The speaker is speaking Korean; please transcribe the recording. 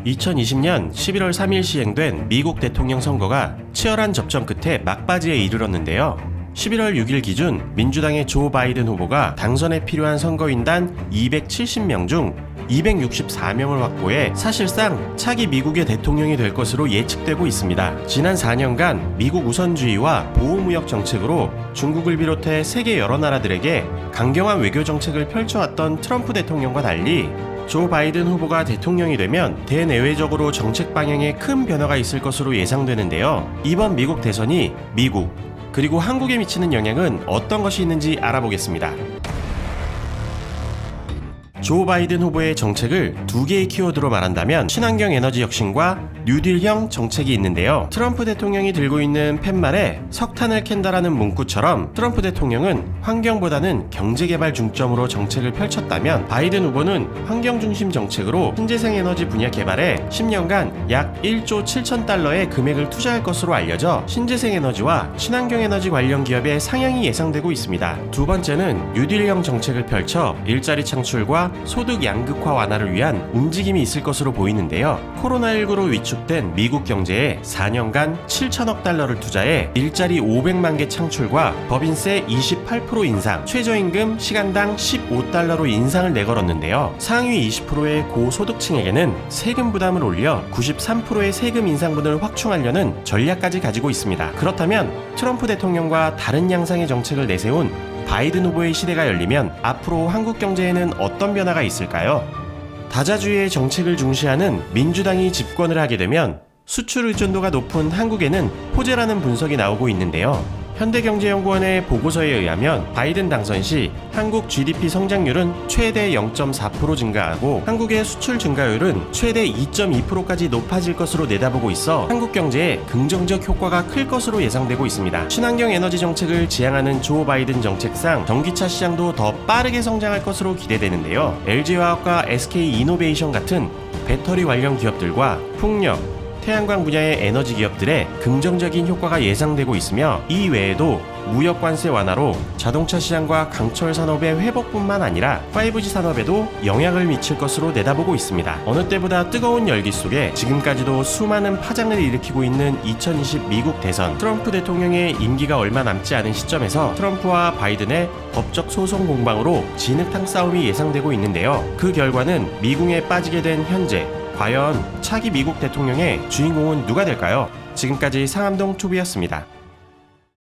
2020년 11월 3일 시행된 미국 대통령 선거가 치열한 접전 끝에 막바지에 이르렀는데요. 11월 6일 기준 민주당의 조 바이든 후보가 당선에 필요한 선거인단 270명 중 264명을 확보해 사실상 차기 미국의 대통령이 될 것으로 예측되고 있습니다. 지난 4년간 미국 우선주의와 보호무역 정책으로 중국을 비롯해 세계 여러 나라들에게 강경한 외교 정책을 펼쳐왔던 트럼프 대통령과 달리 조 바이든 후보가 대통령이 되면 대내외적으로 정책 방향에 큰 변화가 있을 것으로 예상되는데요. 이번 미국 대선이 미국, 그리고 한국에 미치는 영향은 어떤 것이 있는지 알아보겠습니다. 조 바이든 후보의 정책을 두 개의 키워드로 말한다면 친환경 에너지 혁신과 뉴딜형 정책이 있는데요. 트럼프 대통령이 들고 있는 팻말에 석탄을 캔다라는 문구처럼 트럼프 대통령은 환경보다는 경제개발 중점으로 정책을 펼쳤다면 바이든 후보는 환경 중심 정책으로 신재생 에너지 분야 개발에 10년간 약 1조 7천 달러의 금액을 투자할 것으로 알려져 신재생 에너지와 친환경 에너지 관련 기업의 상향이 예상되고 있습니다. 두 번째는 뉴딜형 정책을 펼쳐 일자리 창출과 소득 양극화 완화를 위한 움직임이 있을 것으로 보이는데요. 코로나19로 위축된 미국 경제에 4년간 7천억 달러를 투자해 일자리 500만 개 창출과 법인세 28% 인상, 최저임금 시간당 15달러로 인상을 내걸었는데요. 상위 20%의 고소득층에게는 세금 부담을 올려 93%의 세금 인상분을 확충하려는 전략까지 가지고 있습니다. 그렇다면 트럼프 대통령과 다른 양상의 정책을 내세운 바이든 후보의 시대가 열리면 앞으로 한국 경제에는 어떤 변화가 있을까요? 다자주의의 정책을 중시하는 민주당이 집권을 하게 되면 수출 의존도가 높은 한국에는 호재라는 분석이 나오고 있는데요. 현대경제연구원의 보고서에 의하면 바이든 당선 시 한국 GDP 성장률은 최대 0.4% 증가하고 한국의 수출 증가율은 최대 2.2%까지 높아질 것으로 내다보고 있어 한국 경제에 긍정적 효과가 클 것으로 예상되고 있습니다. 친환경 에너지 정책을 지향하는 조 바이든 정책상 전기차 시장도 더 빠르게 성장할 것으로 기대되는데요. LG화학과 SK이노베이션 같은 배터리 관련 기업들과 풍력, 태양광 분야의 에너지 기업들의 긍정적인 효과가 예상되고 있으며 이 외에도 무역 관세 완화로 자동차 시장과 강철 산업의 회복뿐만 아니라 5G 산업에도 영향을 미칠 것으로 내다보고 있습니다. 어느 때보다 뜨거운 열기 속에 지금까지도 수많은 파장을 일으키고 있는 2020 미국 대선, 트럼프 대통령의 임기가 얼마 남지 않은 시점에서 트럼프와 바이든의 법적 소송 공방으로 진흙탕 싸움이 예상되고 있는데요. 그 결과는 미궁에 빠지게 된 현재 과연 차기 미국 대통령의 주인공은 누가 될까요? 지금까지 상암동 투비였습니다.